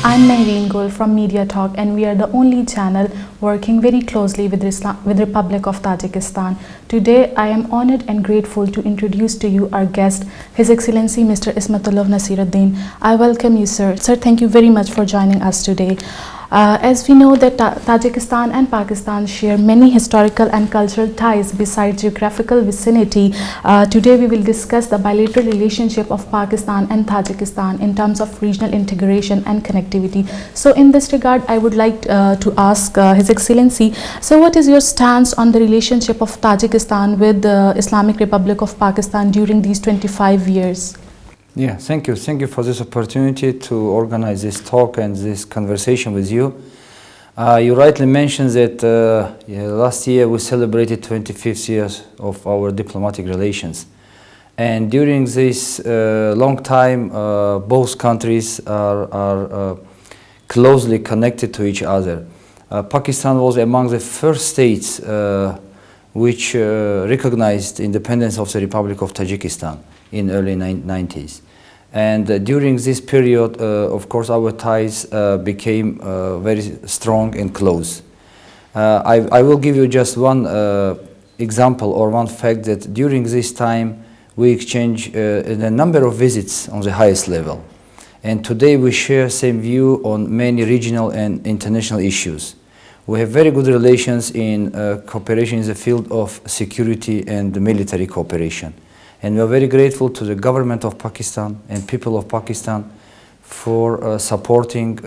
I'm Naireen from Media Talk, and we are the only channel working very closely with Republic of Tajikistan. Today, I am honored and grateful to introduce to you our guest, His Excellency Mr. Ismatullo Nasredin. I welcome you, sir. Sir, thank you very much for joining us today. As we know that Tajikistan and Pakistan share many historical and cultural ties besides geographical vicinity, today we will discuss the bilateral relationship of Pakistan and Tajikistan in terms of regional integration and connectivity. So in this regard, I would like to ask His Excellency, so what is your stance on the relationship of Tajikistan with the Islamic Republic of Pakistan during these 25 years? Yeah, thank you. Thank you for this opportunity to organize this talk and this conversation with you. You rightly mentioned that last year we celebrated 25th years of our diplomatic relations. And during this long time, both countries are closely connected to each other. Pakistan was among the first states which recognized independence of the Republic of Tajikistan in early 90s. And during this period, of course, our ties became very strong and close. I will give you just one example or one fact that during this time we exchanged a number of visits on the highest level. And today we share same view on many regional and international issues. We have very good relations in cooperation in the field of security and military cooperation. And we are very grateful to the government of Pakistan and people of Pakistan for supporting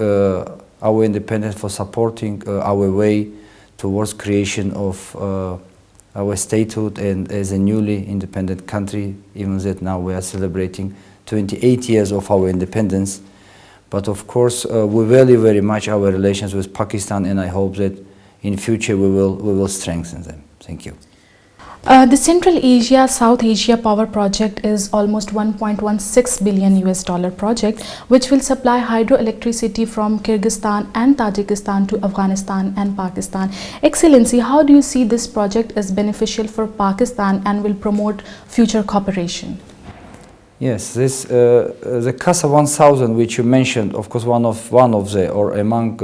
our independence, for supporting our way towards creation of our statehood and as a newly independent country, even that now we are celebrating 28 years of our independence. But of course, we value very much our relations with Pakistan, and I hope that in future we will strengthen them. Thank you. The Central Asia South Asia Power Project is almost $1.16 billion project, which will supply hydroelectricity from Kyrgyzstan and Tajikistan to Afghanistan and Pakistan. Excellency, how do you see this project as beneficial for Pakistan and will promote future cooperation? Yes, this the CASA 1000, which you mentioned, of course, one of the or among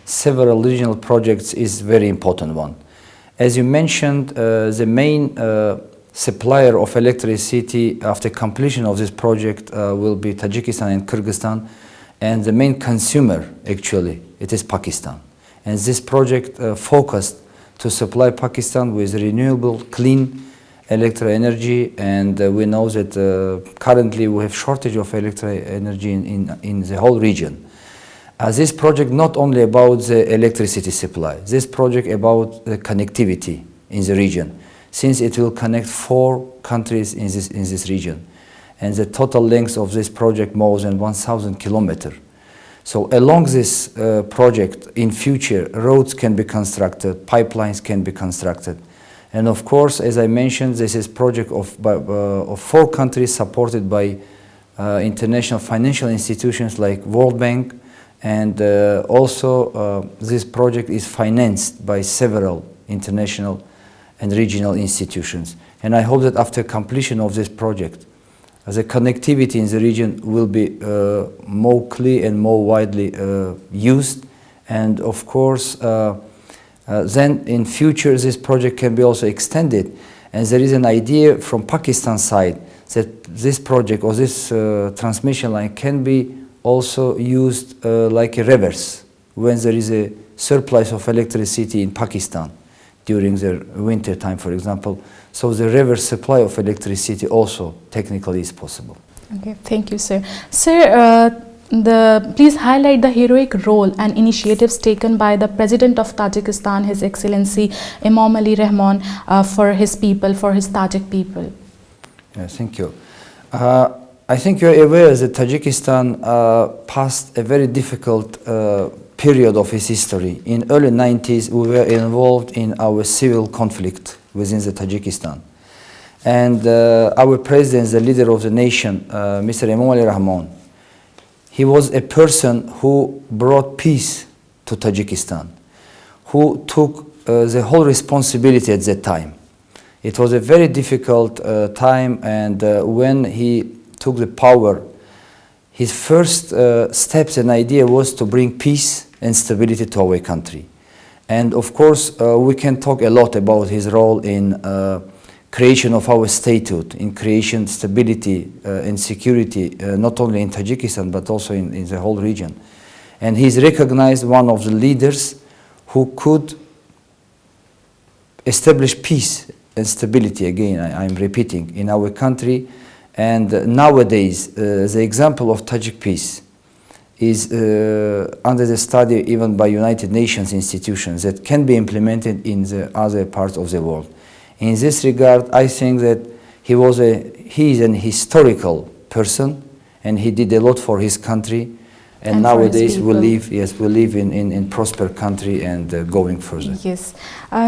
several regional projects, is very important one. As you mentioned, the main supplier of electricity after completion of this project will be Tajikistan and Kyrgyzstan, and the main consumer actually it is Pakistan. And this project focused to supply Pakistan with renewable, clean electric energy, and we know that currently we have shortage of electric energy in the whole region. This project not only about the electricity supply, this project about the connectivity in the region, since it will connect 4 countries in this region, and the total length of this project more than 1,000 kilometers. So along this project, in future, roads can be constructed, pipelines can be constructed, and of course, as I mentioned, this is project of 4 countries supported by international financial institutions like World Bank. And also this project is financed by several international and regional institutions. And I hope that after completion of this project, the connectivity in the region will be more clear and more widely used. And of course, then in future this project can be also extended. And there is an idea from Pakistan side that this project or this transmission line can be also used like a reverse when there is a surplus of electricity in Pakistan during the winter time, for example. So the reverse supply of electricity also technically is possible. Okay, thank you, sir. Sir, please highlight the heroic role and initiatives taken by the President of Tajikistan, His Excellency Emomali Rahman, for his people, for his Tajik people. Yeah, thank you. I think you are aware that Tajikistan passed a very difficult period of its history. In early 90s, we were involved in our civil conflict within the Tajikistan. And our president, the leader of the nation, Mr. Emomali Rahman, he was a person who brought peace to Tajikistan, who took the whole responsibility at that time. It was a very difficult time, and when he took the power, his first steps and idea was to bring peace and stability to our country. And of course, we can talk a lot about his role in creation of our statehood, in creation stability and security, not only in Tajikistan, but also in the whole region. And he's recognized one of the leaders who could establish peace and stability, again, I'm repeating, in our country. And nowadays, the example of Tajik peace is under the study even by United Nations institutions that can be implemented in the other parts of the world. In this regard, I think that he is an historical person, and he did a lot for his country. And nowadays we live in prosper country and going further. Yes.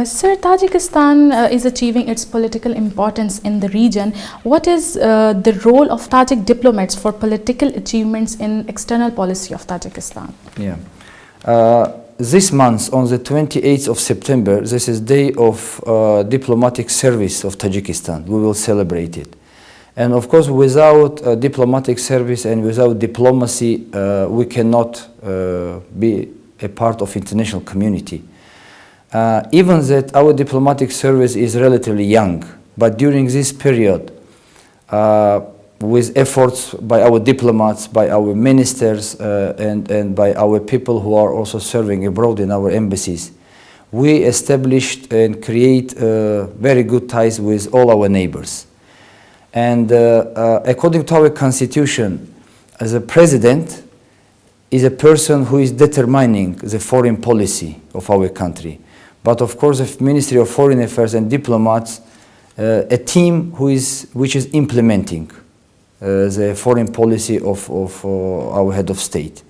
Sir, Tajikistan is achieving its political importance in the region. What is the role of Tajik diplomats for political achievements in external policy of Tajikistan? Yeah. This month, on the 28th of September, this is Day of Diplomatic Service of Tajikistan. We will celebrate it. And of course, without diplomatic service and without diplomacy, we cannot be a part of international community. Even that our diplomatic service is relatively young, but during this period, with efforts by our diplomats, by our ministers, and by our people who are also serving abroad in our embassies, we established and create very good ties with all our neighbors. And according to our constitution, as a president is a person who is determining the foreign policy of our country. But of course, the Ministry of Foreign Affairs and diplomats, a team which is implementing the foreign policy of our head of state.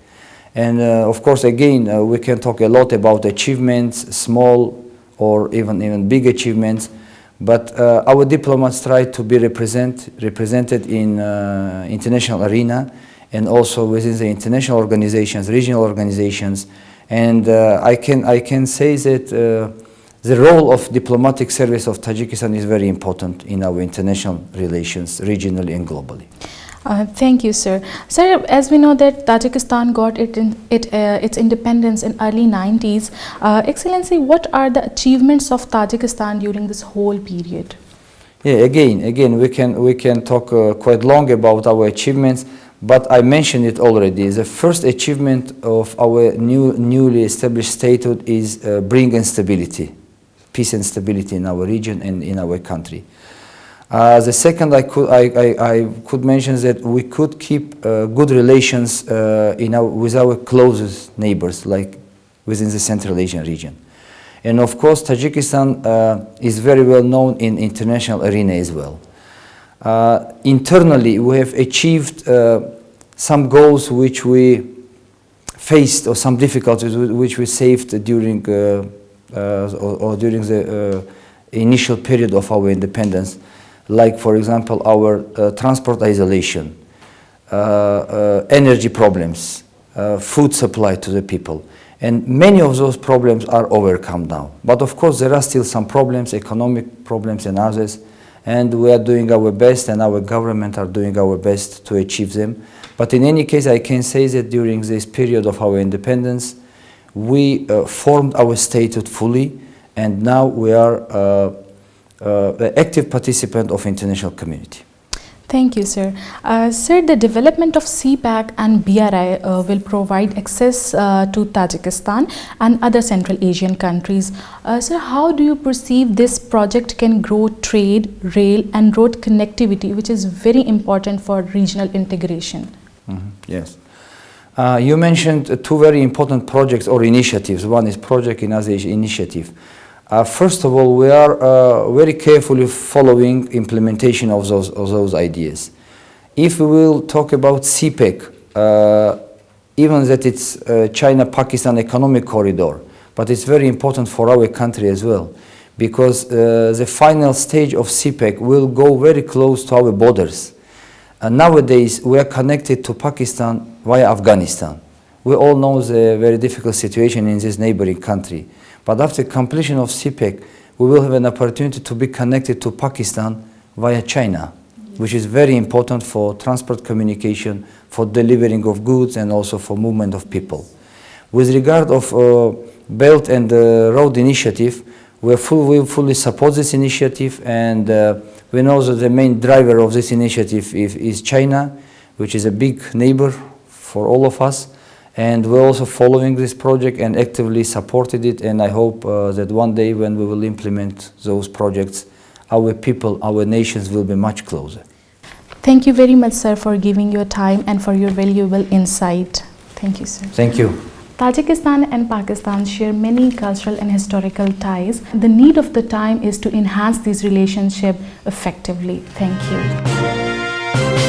And of course, again, we can talk a lot about achievements, small or even big achievements. But our diplomats try to be represented in international arena and also within the international organizations, regional organizations. And I can say that the role of diplomatic service of Tajikistan is very important in our international relations, regionally and globally. Thank you, sir. Sir, as we know that Tajikistan got its independence in early 90s, Excellency, what are the achievements of Tajikistan during this whole period? Yeah, again, we can talk quite long about our achievements, but I mentioned it already. The first achievement of our newly established statehood is bringing stability, peace and stability in our region and in our country. The second, I could mention that we could keep good relations with our closest neighbors, like within the Central Asian region. And of course, Tajikistan is very well known in international arena as well. Internally, we have achieved some goals which we faced, or some difficulties which we saved during the initial period of our independence. Like, for example, our transport isolation, energy problems, food supply to the people. And many of those problems are overcome now. But of course, there are still some problems, economic problems and others, and we are doing our best, and our government are doing our best to achieve them. But in any case, I can say that during this period of our independence, we formed our statehood fully, and now we are the active participant of international community. Thank you, sir. Sir, the development of CPAC and BRI will provide access to Tajikistan and other Central Asian countries. Sir, how do you perceive this project can grow trade, rail and road connectivity, which is very important for regional integration? Yes. You mentioned two very important projects or initiatives. One is project, another is initiative. First of all, we are very carefully following implementation of those ideas. If we will talk about CPEC, even that it's China-Pakistan economic corridor, but it's very important for our country as well, because the final stage of CPEC will go very close to our borders. Nowadays, we are connected to Pakistan via Afghanistan. We all know the very difficult situation in this neighboring country. But after completion of CPEC, we will have an opportunity to be connected to Pakistan via China. which is very important for transport communication, for delivering of goods and also for movement of people. With regard of Belt and Road Initiative, we fully support this initiative, and we know that the main driver of this initiative is China, which is a big neighbor for all of us, and we're also following this project and actively supported it, and I hope that one day when we will implement those projects, our people, our nations will be much closer. Thank you very much, sir, for giving your time and for your valuable insight. Thank you, sir. Thank you. Tajikistan and Pakistan share many cultural and historical ties. The need of the time is to enhance these relationships effectively. Thank you.